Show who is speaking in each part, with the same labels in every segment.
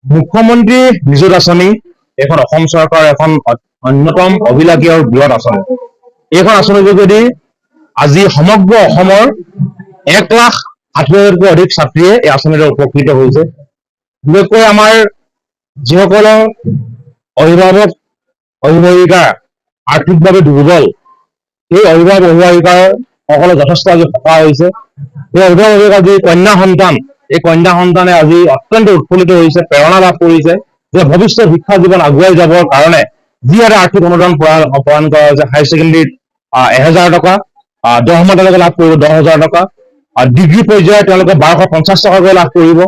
Speaker 1: মুখ্যমন্ত্ৰী নিযুত আঁচনি এখন অসম চৰকাৰৰ এখন অন্যতম অভিলাষী আৰু বৃহৎ আঁচনি। এইখন আঁচনিৰ যোগেদি আজি সমগ্ৰ অসমৰ 1,60,000তকৈ অধিক ছাত্ৰীয়ে এই আঁচনিৰে উপকৃত হৈছে। বিশেষকৈ আমাৰ যিসকলৰ অভিভাৱক অভিভাৱিকা আৰ্থিকভাৱে দুৰ্বল, এই অভিভাৱক অভিভাৱিকাসকলে যথেষ্ট আজি সকাহ হৈছে। এই অভিভাৱক আজি কন্যা সন্তান, এই কন্যা সন্তানে আজি অত্যন্ত উৎফুল্লিত হৈছে, প্ৰেৰণা লাভ কৰিছে যে ভৱিষ্যত শিক্ষা জীৱন আগুৱাই যাবৰ কাৰণে যি এটা আৰ্থিক অনুদান প্ৰদান কৰা হৈছে। হায়াৰ ছেকেণ্ডেৰীত 1,000 টকা, দৰমহা তেওঁলোকে লাভ কৰিব 10,000 টকা, ডিগ্ৰী পৰ্যায়ত তেওঁলোকে 1,250 টকাকৈ লাভ কৰিব,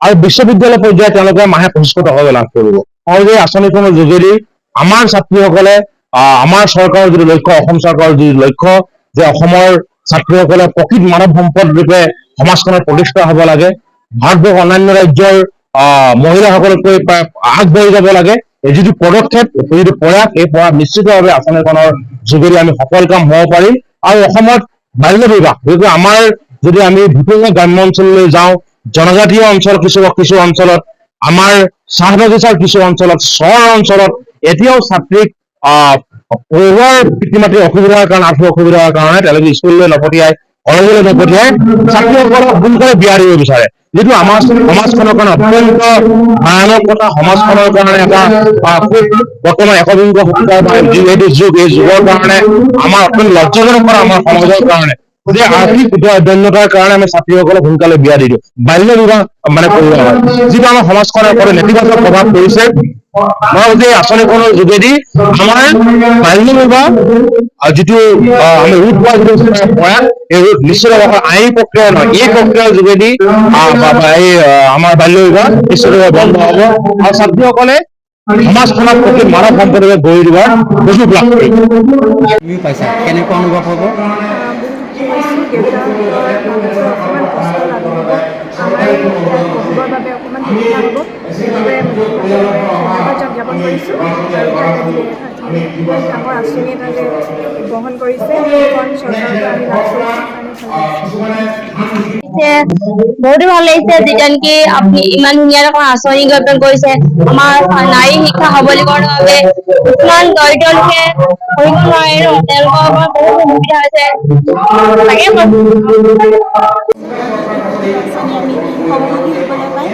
Speaker 1: আৰু বিশ্ববিদ্যালয় পৰ্যায়ত তেওঁলোকে মাহে 2,500 টকাকৈ লাভ কৰিব। সহজে আঁচনিখনৰ যোগেদি আমাৰ ছাত্ৰীসকলে আমাৰ চৰকাৰৰ যিটো লক্ষ্য, অসম চৰকাৰৰ যিটো লক্ষ্য যে অসমৰ ছাত্ৰীসকলে প্ৰকৃত মানৱ সম্পদ ৰূপে সমাজখনত প্ৰতিষ্ঠা হ'ব লাগে, ভাৰতবৰ্ষৰ অন্যান্য ৰাজ্যৰ মহিলাসকলতকৈ আগবাঢ়ি যাব লাগে, এই যিটো পদক্ষেপ, যিটো প্ৰয়াস, এই প্ৰয়াস নিশ্চিতভাৱে আঁচনিখনৰ যোগেদি আমি সফল কাম হ'ব পাৰিম। আৰু অসমত বাল্য বিবাহ, বিশেষকৈ আমাৰ যদি আমি ভিতৰুৱা গ্ৰাম্য অঞ্চললৈ যাওঁ, জনজাতীয় অঞ্চল কিছু অঞ্চলত, আমাৰ চাহ বাগিচাৰ কিছু অঞ্চলত, চহৰ অঞ্চলত এতিয়াও ছাত্ৰীক পঢ়ুৱাৰ পিতৃ মাতৃৰ অসুবিধাৰ কাৰণে, আৰ্থিক অসুবিধাৰ কাৰণে তেওঁলোকে স্কুললৈ নপঠিয়াই, কলেজলৈ নপঠিয়াই ছাত্ৰীসকলক সোনকালে বিয়া দিব বিচাৰে, যিটো আমাৰ সমাজখনৰ কাৰণে অত্যন্ত ভয়ানক কথা। সমাজখনৰ কাৰণে এটা বৰ্তমান একবিংশ শতিকাৰ যিহেতু যুগ, এই যুগৰ কাৰণে আমাৰ অত্যন্ত লজ্জাজনক কথা আমাৰ সমাজৰ কাৰণে যে আৰ্থিক দৈন্যতাৰ কাৰণে আমি ছাত্ৰীসকলক সোনকালে বিয়া দি দিওঁ, বাল্য বিবাহ কৰোৱা হয়, যিটো আমাৰ সমাজখনৰ ওপৰত নেতিবাচক প্ৰভাৱ পৰিছে। মই ভাবো যে আঁচনিখনৰ যোগেদি আমাৰ বাল্য বিবাহ যিটো আমি ৰোধ পোৱা যিটো প্ৰয়াস, এই ৰোধ নিশ্চিতভাৱে আইনী প্ৰক্ৰিয়া নহয়, এই প্ৰক্ৰিয়াৰ যোগেদি আমাৰ বাল্য বিবাহ নিশ্চিতভাৱে বন্ধ হ'ব, আৰু ছাত্ৰীসকলে সমাজখনৰ প্ৰতি মানৱ সম্পদে গঢ়ি দিবৰ সুযোগ লাভ কৰিব।
Speaker 2: কেনেকুৱা অনুভৱ হ'ব?
Speaker 3: পঢ়িবৰ বাবে অকণমান সুবিধা হ'ব, সেইবাবে ধন্যবাদ জ্ঞাপন কৰিছোঁ। আৰু ইমান ডাঙৰ আঁচনি এটা যে গ্ৰহণ কৰিছে, সেইখন চৰকাৰৰ পৰা আমি লাভ
Speaker 4: বহুতো ভাল লাগিছে, যেতিয়া নেকি আপুনি ইমান ধুনীয়া এখন আঁচনি গ্ৰহণ কৰিছে আমাৰ নাৰী শিক্ষা সবলীকৰণৰ বাবে। কিছুমান দৰিদ্ৰ লোকে পঢ়িব নোৱাৰে ন, তেওঁলোকৰ পৰা বহুত সুবিধা হৈছে। তাকে
Speaker 3: আমি সহযোগী হ'বলৈ পাই,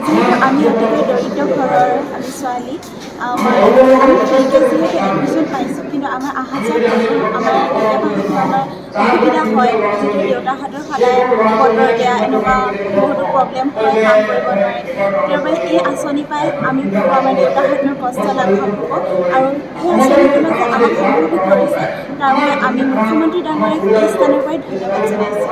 Speaker 3: যিহেতু আমি অতিকৈ দৰিদ্ৰ ঘৰৰ আমি ছোৱালী, আমি ফ্ৰীকৈ যিহেতু এডমিশ্যন পাইছোঁ, কিন্তু আমাৰ অহা যোৱা আমাৰ কেতিয়াবা ধৰণৰ অসুবিধা হয়, যিটো দেউতাহঁতৰ সদায় বতৰ বেয়া, এনেকুৱা বহুতো প্ৰব্লেম হয়, কাম কৰিব নোৱাৰে। সেইবাবে এই আঁচনি পাই আমি ভাবোঁ আমাৰ দেউতাহঁতৰ কষ্ট লাঘৱ হ'ব, আৰু সেই আঁচনিখনে যে আমাক সম্মুখীন কৰিছে তাৰ বাবে আমি মুখ্যমন্ত্ৰী ডাঙৰীয়াক এই স্থানৰ পৰাই ধন্যবাদ জনাইছোঁ।